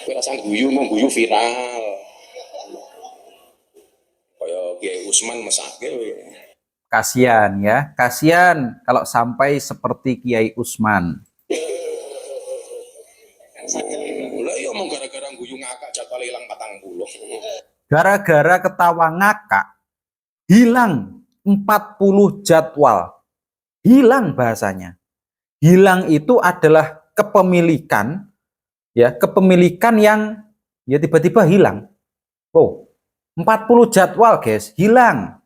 Kowe rasa guyu mau guyu viral. Kaya Kiai Usman mesake kowe. Kasihan ya, kasihan kalau sampai seperti Kiai Usman. Lah ya mau gara-gara guyu ngakak jadwal hilang 40. Gara-gara ketawa ngakak, hilang 40 jadwal. Hilang bahasanya. Hilang itu adalah kepemilikan, ya, kepemilikan yang ya tiba-tiba hilang. Oh, 40 jadwal guys, hilang.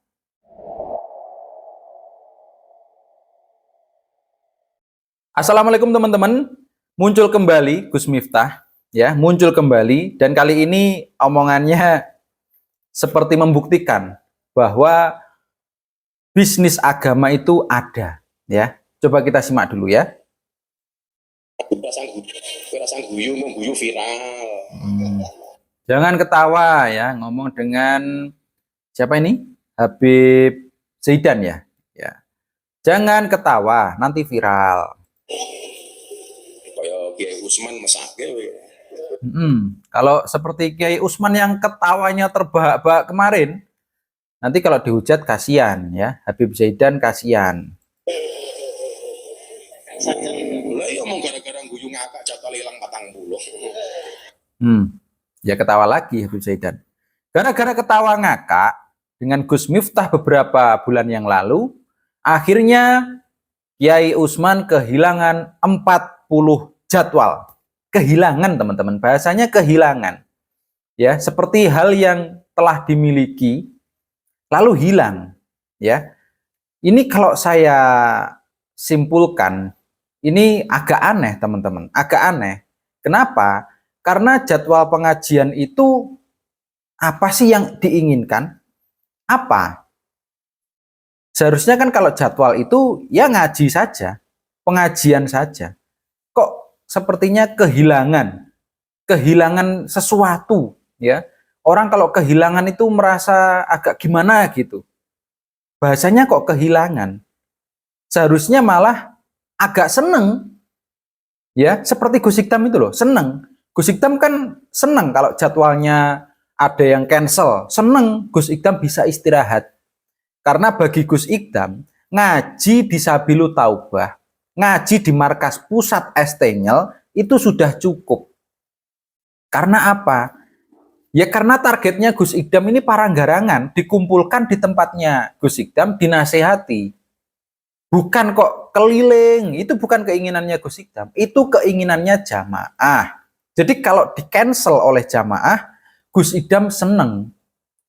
Assalamualaikum teman-teman, muncul kembali Gus Miftah, ya, muncul kembali, dan kali ini omongannya seperti membuktikan bahwa bisnis agama itu ada, ya. Coba kita simak dulu ya. Rasa guyu mau guyu viral. Jangan ketawa ya, ngomong dengan siapa ini? Habib Zaidan ya. Ya. Jangan ketawa, nanti viral. Kaya Kiai Usman mesake kowe. Kalau seperti Kiai Usman yang ketawanya terbahak-bahak kemarin, nanti kalau dihujat kasihan ya, Habib Zaidan kasihan. Lah ya mau gara-gara guyu ngakak jadwal hilang 40. Ya ketawa lagi Habib Zaidan. Gara-gara ketawa ngakak dengan Gus Miftah beberapa bulan yang lalu, akhirnya Kiai Usman kehilangan 40 jadwal. Kehilangan teman-teman, bahasanya kehilangan. Ya, seperti hal yang telah dimiliki lalu hilang, ya. Ini kalau saya simpulkan, ini agak aneh teman-teman, agak aneh. Kenapa? Karena jadwal pengajian itu apa sih yang diinginkan? Apa? Seharusnya kan kalau jadwal itu ya ngaji saja, pengajian saja. Kok sepertinya kehilangan sesuatu, ya. Orang kalau kehilangan itu merasa agak gimana gitu. Bahasanya kok kehilangan. Seharusnya malah agak seneng, ya, seperti Gus Ikdam itu loh, seneng. Gus Ikdam kan seneng kalau jadwalnya ada yang cancel, seneng Gus Ikdam bisa istirahat. Karena bagi Gus Ikdam, ngaji di Sabilu Taubah, ngaji di markas pusat Estengel itu sudah cukup. Karena apa? Ya karena targetnya Gus Ikdam ini paranggarangan, dikumpulkan di tempatnya Gus Ikdam, dinasehati. Bukan kok keliling, itu bukan keinginannya Gus Ikdam, itu keinginannya jamaah. Jadi kalau di cancel oleh jamaah, Gus Ikdam seneng.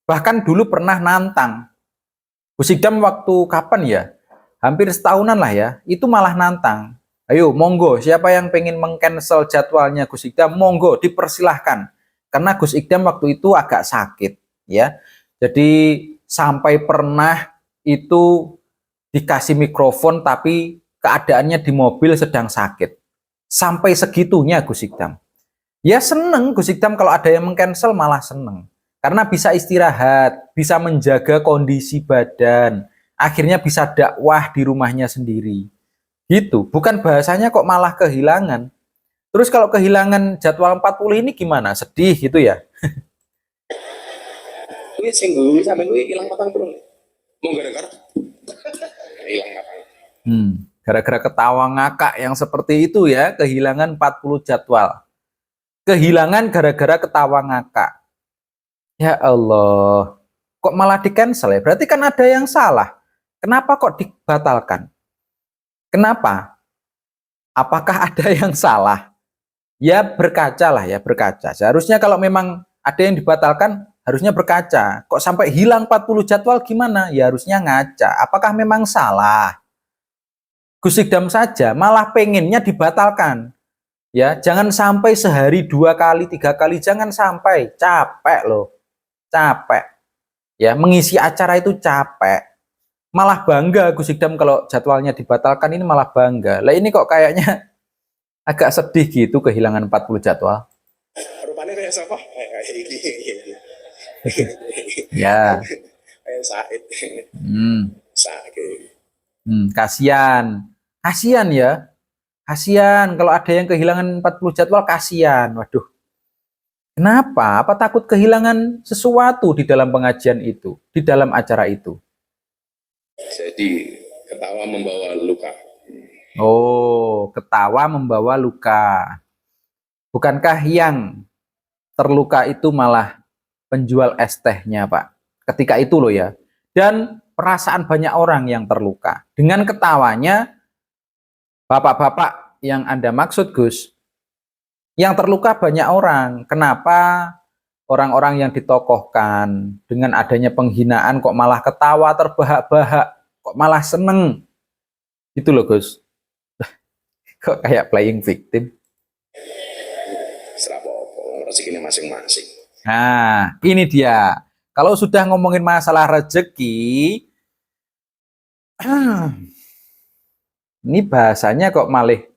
Bahkan dulu pernah nantang. Gus Ikdam waktu kapan ya? Hampir setahunan lah ya, itu malah nantang. Ayo monggo, siapa yang pengen meng-cancel jadwalnya Gus Ikdam, monggo dipersilahkan. Karena Gus Ikdam waktu itu agak sakit, ya. Jadi sampai pernah itu dikasih mikrofon tapi keadaannya di mobil sedang sakit. Sampai segitunya Gus Ikdam. Ya seneng Gus Ikdam kalau ada yang meng-cancel malah seneng. Karena bisa istirahat, bisa menjaga kondisi badan. Akhirnya bisa dakwah di rumahnya sendiri. Gitu, bukan bahasanya kok malah kehilangan. Terus kalau kehilangan jadwal 40 ini gimana? Sedih gitu ya? Kuwi sing guyu sampean kuwi ilang 40. Mau gara-gara hilang 40. Gara-gara ketawa ngakak yang seperti itu ya, kehilangan 40 jadwal. Kehilangan gara-gara ketawa ngakak. Ya Allah, kok malah di-cancel ya? Berarti kan ada yang salah. Kenapa kok dibatalkan? Kenapa? Apakah ada yang salah? Ya berkaca lah ya, berkaca. Seharusnya kalau memang ada yang dibatalkan, harusnya berkaca. Kok sampai hilang 40 jadwal gimana? Ya harusnya ngaca. Apakah memang salah? Gus Ikdam saja malah pengennya dibatalkan. Ya, jangan sampai sehari 2 kali, 3 kali, jangan sampai. Capek loh. Capek. Ya, mengisi acara itu capek. Malah bangga Gus Ikdam kalau jadwalnya dibatalkan, ini malah bangga. Lah ini kok kayaknya agak sedih gitu kehilangan 40 jadwal. Rupanya kayak siapa? Ya. Kayak Said. Sakit. Kasihan. Kasihan ya. Kasihan kalau ada yang kehilangan 40 jadwal, kasihan. Waduh. Kenapa? Apa takut kehilangan sesuatu di dalam pengajian itu, di dalam acara itu? Jadi ketawa membawa luka. Oh, ketawa membawa luka. Bukankah yang terluka itu malah penjual es tehnya, Pak? Ketika itu loh ya. Dan perasaan banyak orang yang terluka. Dengan ketawanya, bapak-bapak yang Anda maksud, Gus, yang terluka banyak orang. Kenapa orang-orang yang ditokohkan dengan adanya penghinaan kok malah ketawa terbahak-bahak, kok malah seneng? Gitu loh, Gus. Kok kayak playing victim? Serapopo, rezekinya masing-masing. Nah, ini dia. Kalau sudah ngomongin masalah rezeki, ini bahasanya kok malih.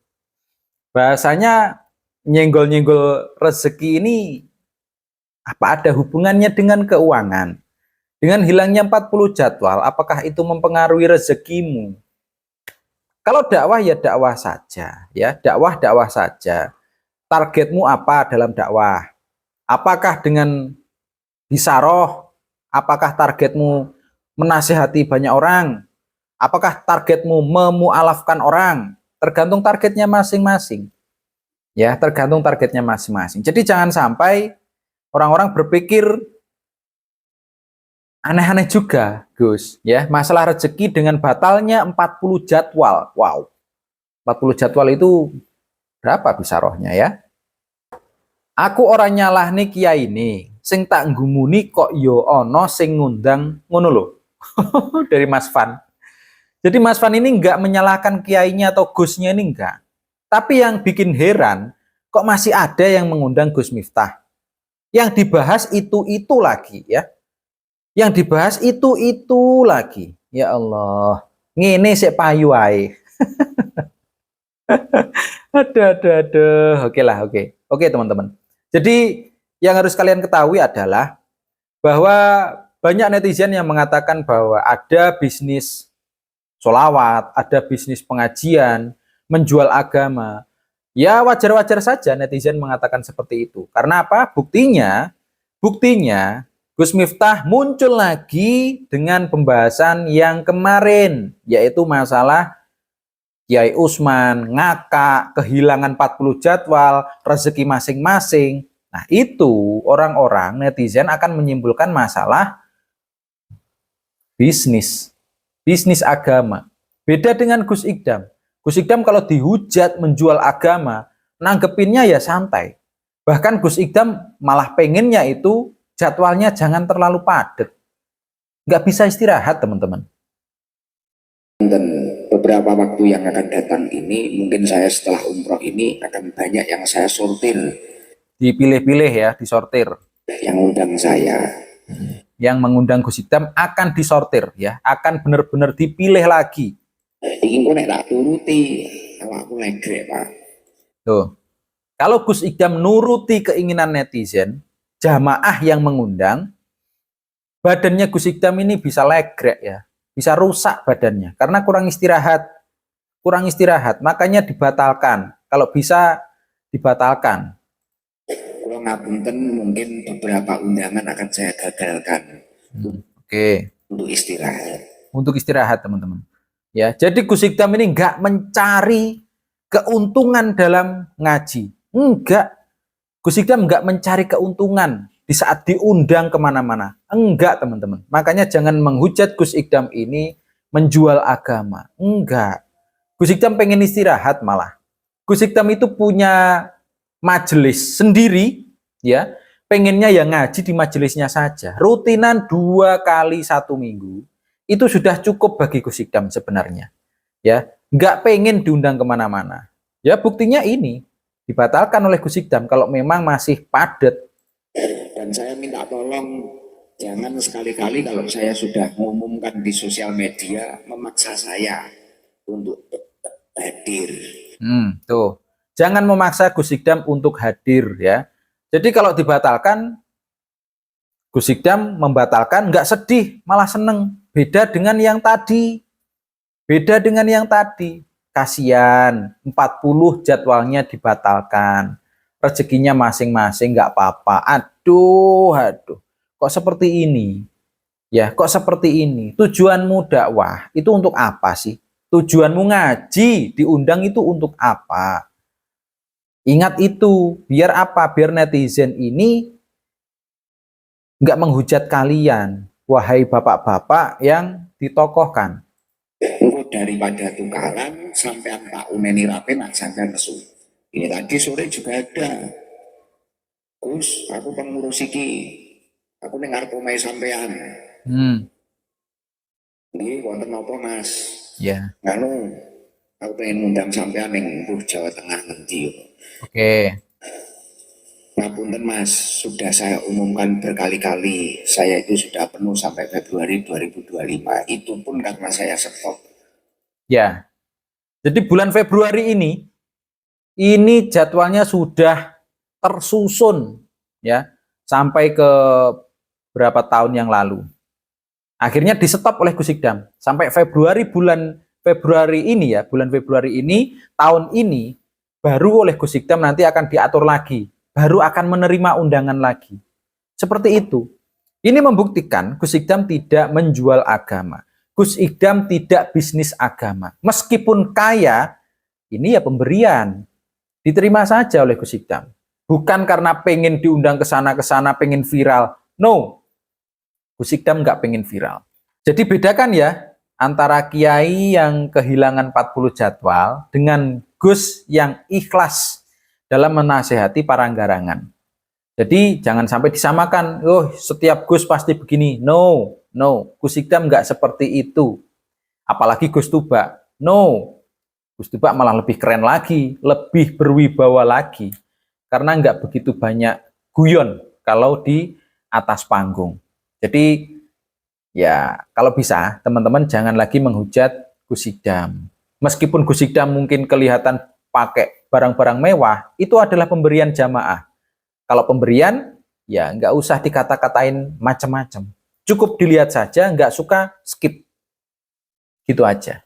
Bahasanya nyenggol-nyenggol rezeki ini apa ada hubungannya dengan keuangan? Dengan hilangnya 40 jadwal, apakah itu mempengaruhi rezekimu? Kalau dakwah ya dakwah saja, ya dakwah saja. Targetmu apa dalam dakwah? Apakah dengan bisaroh? Apakah targetmu menasihati banyak orang? Apakah targetmu memualafkan orang? Tergantung targetnya masing-masing. Ya, tergantung targetnya masing-masing. Jadi jangan sampai orang-orang berpikir aneh-aneh juga, Gus. Ya, masalah rezeki dengan batalnya 40 jadwal. Wow. 40 jadwal itu berapa bisarohnya ya? Aku orang nyalah nih kiai ini, sing tak nggumuni kok yo ono sing ngundang ngono lho. Dari Mas Fan. Jadi Mas Fan ini enggak menyalahkan kiainya atau Gusnya ini enggak. Tapi yang bikin heran, kok masih ada yang mengundang Gus Miftah. Yang dibahas itu lagi ya. Yang dibahas itu lagi. Ya Allah. Ngene sik payu ae. Aduh. Oke lah, oke. Oke teman-teman. Jadi yang harus kalian ketahui adalah bahwa banyak netizen yang mengatakan bahwa ada bisnis sholawat, ada bisnis pengajian, menjual agama. Ya wajar-wajar saja netizen mengatakan seperti itu. Karena apa? Buktinya Gus Miftah muncul lagi dengan pembahasan yang kemarin, yaitu masalah Kiai Usman ngakak, kehilangan 40 jadwal, rezeki masing-masing. Nah itu orang-orang netizen akan menyimpulkan masalah bisnis agama. Beda dengan Gus Ikdam. Gus Ikdam kalau dihujat menjual agama, nanggepinnya ya santai. Bahkan Gus Ikdam malah pengennya itu jadwalnya jangan terlalu padat. Nggak bisa istirahat, teman-teman. Dan beberapa waktu yang akan datang ini, mungkin saya setelah umroh ini akan banyak yang saya sortir. Dipilih-pilih ya, disortir. Yang undang saya. Yang mengundang Gus Ikdam akan disortir ya, akan benar-benar dipilih lagi. Ingin kok nek tak turuti, kalau aku legrek Pak. Tuh. Kalau Gus Ikdam nuruti keinginan netizen, jamaah yang mengundang, badannya Gus Ikdam ini bisa legrek ya, bisa rusak badannya karena kurang istirahat, makanya dibatalkan. Kalau bisa dibatalkan. Kalau ngapunten mungkin beberapa undangan akan saya gagalkan. Oke. Untuk istirahat teman-teman. Ya, jadi Gus Ikdam ini nggak mencari keuntungan dalam ngaji, enggak. Gus Ikdam nggak mencari keuntungan di saat diundang kemana-mana. Enggak, teman-teman. Makanya jangan menghujat Gus Ikdam ini menjual agama. Enggak. Gus Ikdam pengen istirahat malah. Gus Ikdam itu punya majelis sendiri, ya. Pengennya ya ngaji di majelisnya saja. Rutinan 2 kali 1 minggu. Itu sudah cukup bagi Gus Ikdam sebenarnya. Ya, nggak pengen diundang kemana-mana. Ya, buktinya ini. Dibatalkan oleh Gus Ikdam kalau memang masih padat. Dan saya minta tolong jangan sekali-kali kalau saya sudah mengumumkan di sosial media memaksa saya untuk hadir. Tuh. Jangan memaksa Gus Ikdam untuk hadir ya. Jadi kalau dibatalkan, Gus Ikdam membatalkan nggak sedih, malah seneng. Beda dengan yang tadi. Kasihan, 40 jadwalnya dibatalkan. rezekinya masing-masing, nggak apa-apa. Aduh, kok seperti ini? Ya, kok seperti ini? Tujuanmu dakwah itu untuk apa sih? Tujuanmu ngaji, diundang itu untuk apa? Ingat itu, biar apa? Biar netizen ini nggak menghujat kalian, wahai bapak-bapak yang ditokohkan. Engko daripada tukaran sampean tak umeni rapi nak sampean nesu. Ini tadi sore juga ada. Gus, aku pengurus iki. Aku ning arep omahe sampean. Nggih, wonten napa Mas? Ya. Nganu, aku pengen ngundang sampean ning Jawa Tengah nanti. Oke. Ngapunten Mas, sudah saya umumkan berkali-kali, saya itu sudah penuh sampai Februari 2025. Itu pun karena saya stop. Ya. Jadi bulan Februari ini jadwalnya sudah tersusun ya sampai ke berapa tahun yang lalu. Akhirnya di stop oleh Gus Ikdam sampai bulan Februari ini ya, bulan Februari ini tahun ini baru oleh Gus Ikdam nanti akan diatur lagi. Baru akan menerima undangan lagi. Seperti itu. Ini membuktikan Gus Ikdam tidak menjual agama. Gus Ikdam tidak bisnis agama. Meskipun kaya, ini ya pemberian. Diterima saja oleh Gus Ikdam. Bukan karena pengen diundang ke sana, pengen viral. No. Gus Ikdam nggak pengen viral. Jadi bedakan ya antara kiai yang kehilangan 40 jadwal dengan Gus yang ikhlas dalam menasehati para garangan. Jadi jangan sampai disamakan, oh setiap Gus pasti begini. No, Gus Ikdam nggak seperti itu. Apalagi Gus Tuba. No, Gus Tuba malah lebih keren lagi, lebih berwibawa lagi. Karena nggak begitu banyak guyon kalau di atas panggung. Jadi ya kalau bisa teman-teman jangan lagi menghujat Gus Ikdam. Meskipun Gus Ikdam mungkin kelihatan pakai barang-barang mewah, itu adalah pemberian jamaah. Kalau pemberian, ya nggak usah dikata-katain macam-macam. Cukup dilihat saja, nggak suka, skip. Gitu aja.